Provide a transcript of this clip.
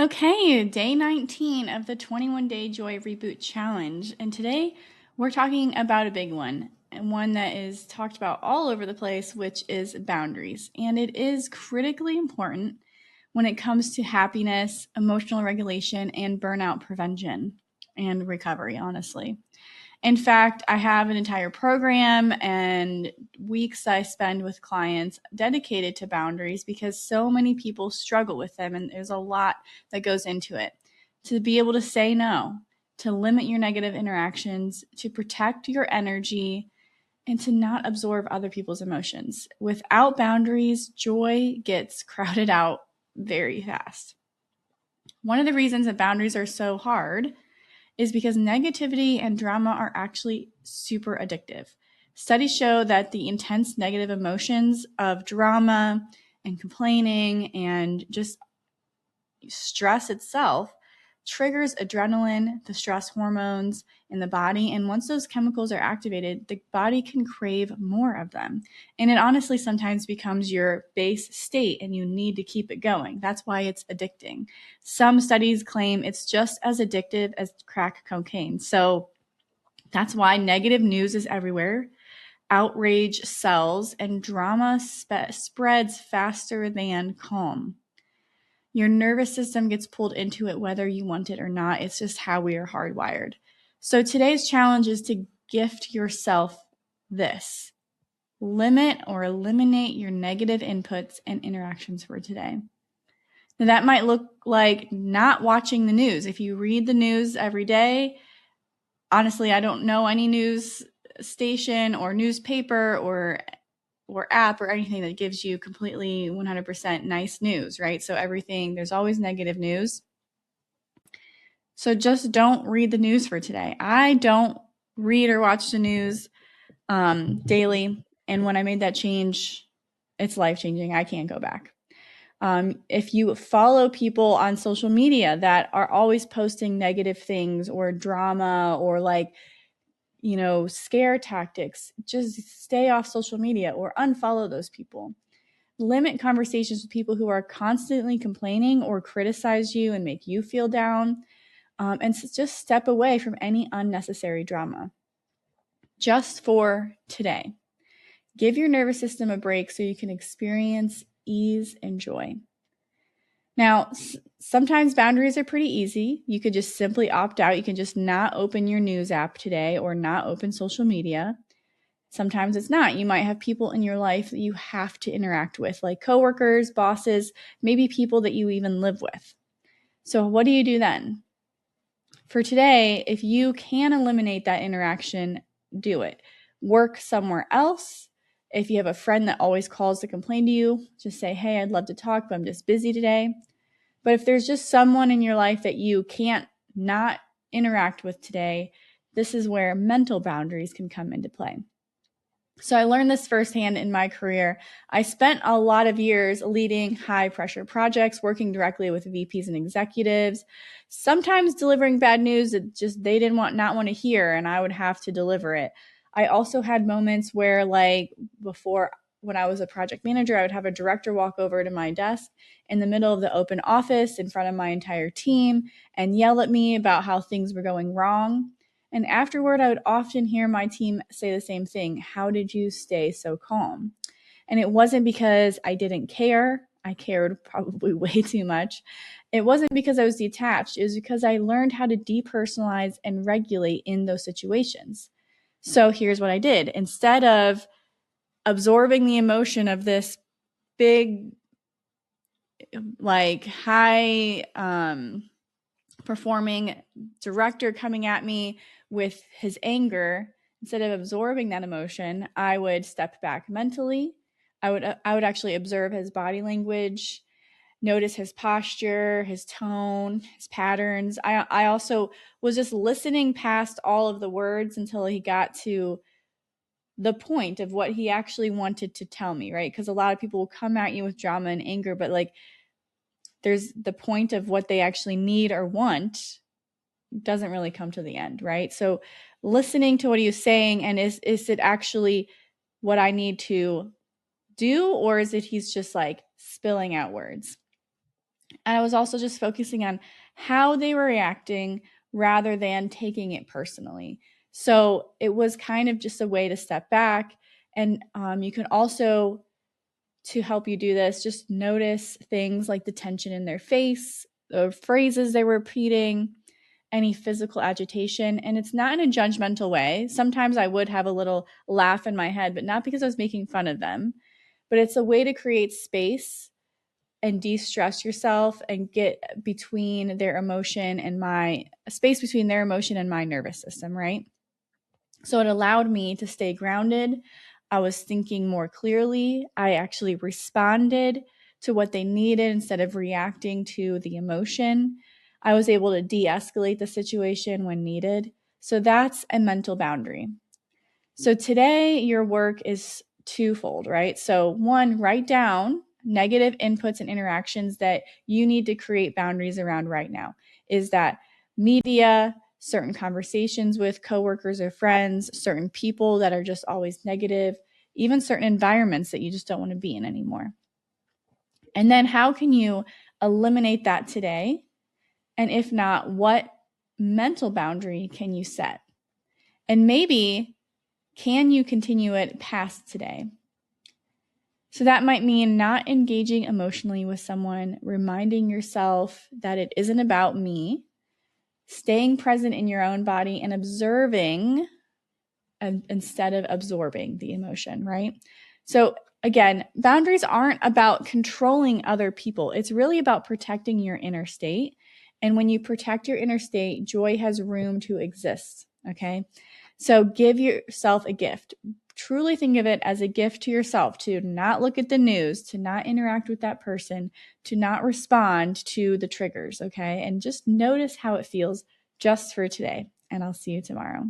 Okay, day 19 of the 21-day Joy Reboot challenge. And today we're talking about a big one, and one that is talked about all over the place, which is boundaries. And it is critically important when it comes to happiness, emotional regulation, and burnout prevention and recovery, honestly. In fact, I have an entire program and weeks I spend with clients dedicated to boundaries because so many people struggle with them, and there's a lot that goes into it. To be able to say no, to limit your negative interactions, to protect your energy, and to not absorb other people's emotions. Without boundaries, joy gets crowded out very fast. One of the reasons that boundaries are so hard is because negativity and drama are actually super addictive. Studies show that the intense negative emotions of drama and complaining and just stress itself triggers adrenaline, the stress hormones in the body. And once those chemicals are activated, the body can crave more of them. And it honestly sometimes becomes your base state and you need to keep it going. That's why it's addicting. Some studies claim it's just as addictive as crack cocaine. So that's why negative news is everywhere. Outrage sells and drama spreads faster than calm. Your nervous system gets pulled into it whether you want it or not. It's just how we are hardwired. So today's challenge is to gift yourself this. Limit or eliminate your negative inputs and interactions for today. Now, that might look like not watching the news. If you read the news every day, honestly, I don't know any news station or newspaper or app or anything that gives you completely 100% nice news, right? So there's always negative news. So just don't read the news for today. I don't read or watch the news daily. And when I made that change, it's life-changing. I can't go back. If you follow people on social media that are always posting negative things or drama or scare tactics, just stay off social media or unfollow those people. Limit conversations with people who are constantly complaining or criticize you and make you feel down. And just step away from any unnecessary drama. Just for today. Give your nervous system a break so you can experience ease and joy. Now, sometimes boundaries are pretty easy. You could just simply opt out. You can just not open your news app today or not open social media. Sometimes it's not. You might have people in your life that you have to interact with, like coworkers, bosses, maybe people that you even live with. So what do you do then? For today, if you can eliminate that interaction, do it. Work somewhere else. If you have a friend that always calls to complain to you, just say, hey, I'd love to talk, but I'm just busy today. But if there's just someone in your life that you can't not interact with today, this is where mental boundaries can come into play. So I learned this firsthand in my career. I spent a lot of years leading high pressure projects, working directly with VPs and executives, sometimes delivering bad news that just they didn't not want to hear, and I would have to deliver it. I also had moments where, before, when I was a project manager, I would have a director walk over to my desk in the middle of the open office in front of my entire team and yell at me about how things were going wrong. And afterward, I would often hear my team say the same thing. How did you stay so calm? And it wasn't because I didn't care. I cared probably way too much. It wasn't because I was detached. It was because I learned how to depersonalize and regulate in those situations. So here's what I did. Instead of absorbing the emotion of this big, high performing director coming at me with his anger, instead of absorbing that emotion, I would step back mentally. I would actually observe his body language, notice his posture, his tone, his patterns. I also was just listening past all of the words until he got to the point of what he actually wanted to tell me, right? Because a lot of people will come at you with drama and anger, but there's the point of what they actually need or want doesn't really come to the end, right? So listening to what he was saying, and is it actually what I need to do, or is it he's just spilling out words? And I was also just focusing on how they were reacting rather than taking it personally. So it was kind of just a way to step back. And you can also, to help you do this, just notice things like the tension in their face, the phrases they were repeating, any physical agitation. And it's not in a judgmental way. Sometimes I would have a little laugh in my head, but not because I was making fun of them, but it's a way to create space and de-stress yourself and get between their emotion and my space between their emotion and my nervous system, right? So it allowed me to stay grounded. I was thinking more clearly. I actually responded to what they needed instead of reacting to the emotion. I was able to de-escalate the situation when needed. So that's a mental boundary. So today your work is twofold, right? So one, write down negative inputs and interactions that you need to create boundaries around right now. Is that media, certain conversations with coworkers or friends, certain people that are just always negative, even certain environments that you just don't want to be in anymore? And then how can you eliminate that today? And if not, what mental boundary can you set? And maybe can you continue it past today? So that might mean not engaging emotionally with someone, reminding yourself that it isn't about me, staying present in your own body and observing instead of absorbing the emotion, right? So again, boundaries aren't about controlling other people. It's really about protecting your inner state. And when you protect your inner state, joy has room to exist, okay? So give yourself a gift. Truly think of it as a gift to yourself, to not look at the news, to not interact with that person, to not respond to the triggers, okay? And just notice how it feels just for today. And I'll see you tomorrow.